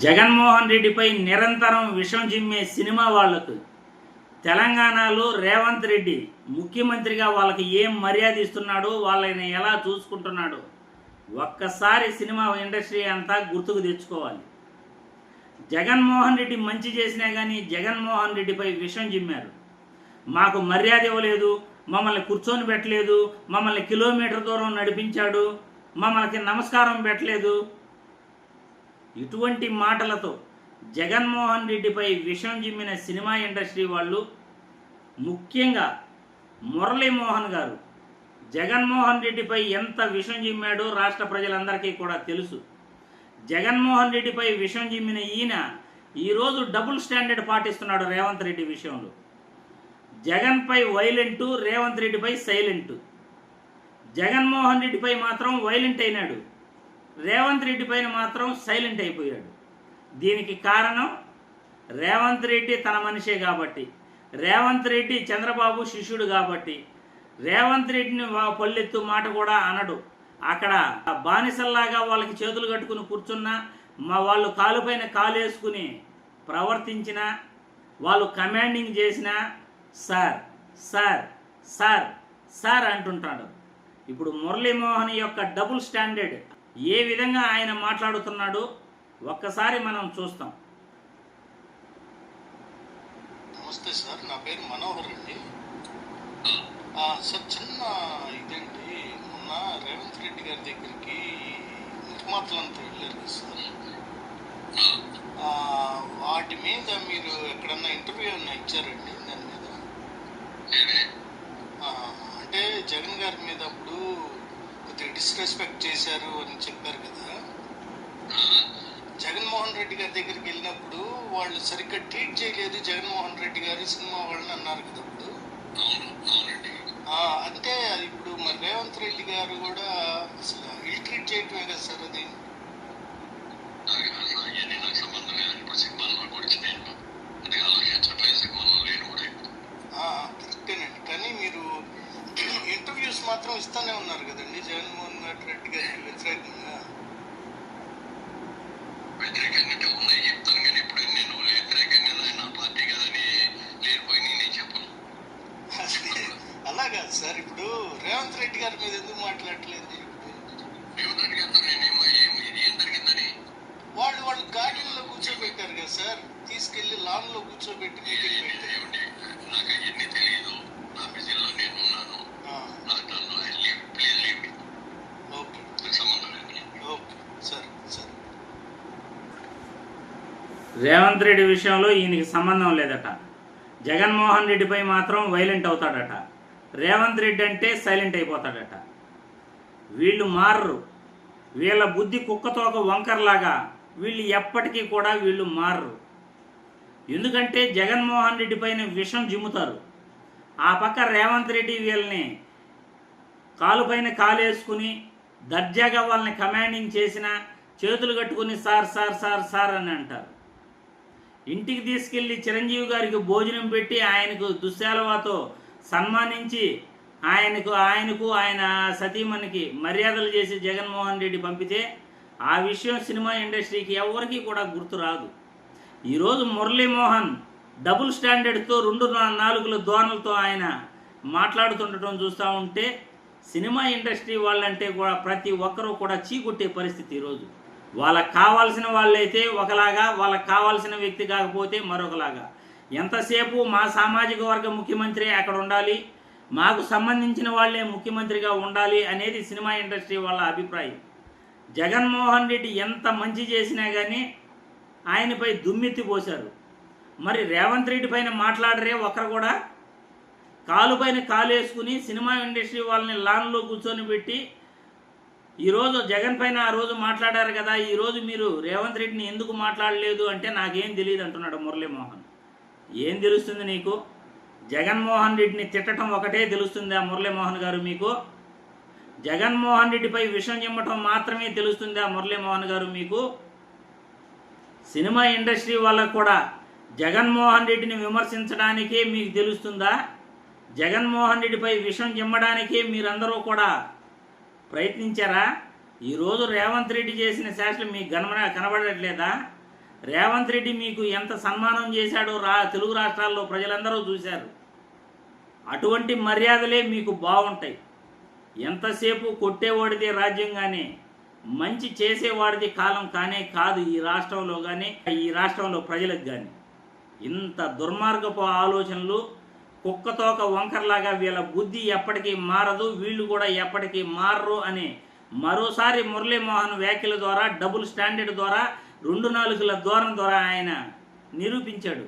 జగన్మోహన్ రెడ్డిపై నిరంతరం విషం జిమ్మే సినిమా వాళ్లకు తెలంగాణలో రేవంత్ రెడ్డి ముఖ్యమంత్రిగా వాళ్ళకి ఏం మర్యాద ఇస్తున్నాడో, వాళ్ళని ఎలా చూసుకుంటున్నాడో ఒక్కసారి సినిమా ఇండస్ట్రీ అంతా గుర్తుకు తెచ్చుకోవాలి. జగన్మోహన్ రెడ్డి మంచి చేసినా కానీ జగన్మోహన్ రెడ్డిపై విషం జిమ్మారు. మాకు మర్యాద ఇవ్వలేదు, మమ్మల్ని కూర్చొని పెట్టలేదు, మమ్మల్ని కిలోమీటర్ దూరం నడిపించాడు, మమ్మల్ని నమస్కారం పెట్టలేదు. ఇటువంటి మాటలతో జగన్మోహన్ రెడ్డిపై విషం జిమ్మిన సినిమా ఇండస్ట్రీ వాళ్ళు, ముఖ్యంగా మురళీమోహన్ గారు జగన్మోహన్ రెడ్డిపై ఎంత విషం జిమ్మాడో రాష్ట్ర ప్రజలందరికీ కూడా తెలుసు. జగన్మోహన్ రెడ్డిపై విషం జిమ్మిన ఈయన ఈరోజు డబుల్ స్టాండర్డ్ పాటిస్తున్నాడు రేవంత్ రెడ్డి విషయంలో. జగన్పై వైలెంటు, రేవంత్ రెడ్డిపై సైలెంటు. జగన్మోహన్ రెడ్డిపై మాత్రం వైలెంట్ అయినాడు, రేవంత్ రెడ్డి పైన మాత్రం సైలెంట్ అయిపోయాడు. దీనికి కారణం రేవంత్ రెడ్డి తన మనిషే కాబట్టి, రేవంత్ రెడ్డి చంద్రబాబు శిష్యుడు కాబట్టి, రేవంత్ రెడ్డిని పల్లెత్తు మాట కూడా అనడు. అక్కడ బానిసల్లాగా వాళ్ళకి చేతులు కట్టుకుని కూర్చున్నా, వాళ్ళు కాలుపైన కాలు వేసుకుని ప్రవర్తించినా, వాళ్ళు కమాండింగ్ చేసినా సార్ సార్ సార్ సార్ అంటుంటాడు. ఇప్పుడు మురళీమోహన్ యొక్క డబుల్ స్టాండర్డ్ ఏ విధంగా ఆయన మాట్లాడుతున్నాడో ఒక్కసారి మనం చూస్తాం. నమస్తే సార్, నా పేరు మనోహర్ అండి. సార్, చిన్న ఇదేంటి, మొన్న రేవంత్ రెడ్డి గారి దగ్గరికి నిర్మాతలంతా వెళ్ళారు కదా సార్, వాటి మీద మీరు ఎక్కడన్నా ఇంటర్వ్యూ ఏమన్నా ఇచ్చారండి? దాని మీద అంటే జగన్ గారి మీద అప్పుడు కొద్దిగా డిస్రెస్పెక్ట్ చేశారు అని చెప్పారు కదా. జగన్మోహన్ రెడ్డి గారి దగ్గరికి వెళ్ళినప్పుడు వాళ్ళు సరిగ్గా ట్రీట్ చేయలేదు జగన్మోహన్ రెడ్డి గారి సినిమా వాళ్ళని అన్నారు కదా అప్పుడు. అంటే ఇప్పుడు మరి రేవంత్ రెడ్డి గారు కూడా అసలు ఇల్ ట్రీట్ చేయటమే కదా సార్ అది. కరెక్టేనండి, కానీ మీరు ఇంటర్వ్యూస్ మాత్రం ఇస్తానే ఉన్నారు కదండి జగన్మోహన్ రెడ్డి గారికి వ్యతిరేకంగా. వ్యతిరేకంగా ఉన్నాయి చెప్తాను, కానీ ఇప్పుడు నేను వ్యతిరేకంగా నా పార్టీ కదని లేకపోయి నేను చెప్పను. అలా కాదు సార్, ఇప్పుడు రేవంత్ రెడ్డి గారి మీద ఎందుకు మాట్లాడట్లేదు? రేవంత్ రెడ్డి గారితో నేనేమో ఇది ఏం జరిగిందని వాళ్ళు గార్డెన్లో కూర్చోబెట్టారు కదా సార్, తీసుకెళ్లి లాన్ లో కూర్చోబెట్టి మీటింగ్ పెట్టారు. నాకు అవన్నీ తెలియదు, నా బిజీలో నేను ఉన్నాను. రేవంత్ రెడ్డి విషయంలో ఈయనకి సంబంధం లేదట. జగన్మోహన్ రెడ్డిపై మాత్రం వైలెంట్ అవుతాడట. రేవంత్ రెడ్డి అంటే సైలెంట్ అయిపోతాడట. వీళ్ళు మారరు, వీళ్ళ బుద్ధి కుక్కతోక వంకర్లాగా వీళ్ళు ఎప్పటికీ కూడా వీళ్ళు మారరు. ఎందుకంటే జగన్మోహన్ రెడ్డి పైన విషం జిమ్ముతారు. ఆ పక్క రేవంత్ రెడ్డి వీళ్ళని కాలుపైన కాలు వేసుకుని దర్జాగా వాళ్ళని కమాండింగ్ చేసిన, చేతులు కట్టుకుని సార్ సార్ సార్ సార్ అని అంటారు. ఇంటికి తీసుకెళ్ళి చిరంజీవి గారికి భోజనం పెట్టి ఆయనకు దుశ్శాలువాతో సన్మానించి ఆయనకు ఆయన సతీమణికి మర్యాదలు చేసి జగన్మోహన్ రెడ్డి పంపితే ఆ విషయం సినిమా ఇండస్ట్రీకి ఎవరికి కూడా గుర్తు రాదు. ఈరోజు మురళీమోహన్ డబుల్ స్టాండర్డ్తో 2-4 ధోరణులతో ఆయన మాట్లాడుతుండటం చూస్తూ ఉంటే సినిమా ఇండస్ట్రీ వాళ్ళంటే కూడా ప్రతి ఒక్కరూ కూడా చీకొట్టే పరిస్థితి. ఈరోజు వాళ్ళకు కావాల్సిన వాళ్ళైతే ఒకలాగా, వాళ్ళకు కావాల్సిన వ్యక్తి కాకపోతే మరొకలాగా. ఎంతసేపు మా సామాజిక వర్గ ముఖ్యమంత్రి అక్కడ ఉండాలి, మాకు సంబంధించిన వాళ్ళే ముఖ్యమంత్రిగా ఉండాలి అనేది సినిమా ఇండస్ట్రీ వాళ్ళ అభిప్రాయం. జగన్మోహన్ రెడ్డి ఎంత మంచి చేసినా కానీ ఆయనపై దుమ్మెత్తి పోశారు. మరి రేవంత్ రెడ్డి పైన మాట్లాడరే ఒకరు కూడా? కాలుపైన కాలు వేసుకుని సినిమా ఇండస్ట్రీ వాళ్ళని లాన్లో కూర్చొని పెట్టి ఈరోజు జగన్ పైన ఆ రోజు మాట్లాడారు కదా, ఈరోజు మీరు రేవంత్ రెడ్డిని ఎందుకు మాట్లాడలేదు అంటే నాకేం తెలియదు అంటున్నాడు మురళీమోహన్. ఏం తెలుస్తుంది నీకు? జగన్మోహన్ రెడ్డిని తిట్టడం ఒకటే తెలుస్తుందా మురళీమోహన్ గారు మీకు? జగన్మోహన్ రెడ్డిపై విషం చిమ్మటం మాత్రమే తెలుస్తుందా మురళీమోహన్ గారు మీకు? సినిమా ఇండస్ట్రీ వాళ్ళకు కూడా జగన్మోహన్ రెడ్డిని విమర్శించడానికే మీకు తెలుస్తుందా? జగన్మోహన్ రెడ్డిపై విషం చిమ్మడానికే మీరందరూ కూడా ప్రయత్నించారా? ఈరోజు రేవంత్ రెడ్డి చేసిన శాసనం మీకు కనబడట్లేదా? రేవంత్ రెడ్డి మీకు ఎంత సన్మానం చేశాడో తెలుగు రాష్ట్రాల్లో ప్రజలందరూ చూశారు. అటువంటి మర్యాదలే మీకు బాగుంటాయి. ఎంతసేపు కొట్టేవాడిదే రాజ్యం కానీ మంచి చేసేవాడిది కాలం కానే కాదు ఈ రాష్ట్రంలో కానీ ఈ రాష్ట్రంలో ప్రజలకు కానీ. ఇంత దుర్మార్గపు ఆలోచనలు కుక్కతోక వంకర్లాగా వీళ్ళ బుద్ధి ఎప్పటికీ మారదు, వీళ్ళు కూడా ఎప్పటికీ మారరు అని మరోసారి మురళీమోహన్ వ్యాఖ్యల ద్వారా, డబుల్ స్టాండర్డ్ ద్వారా, 2 నాలుకల ధోరణి ద్వారా ఆయన నిరూపించాడు.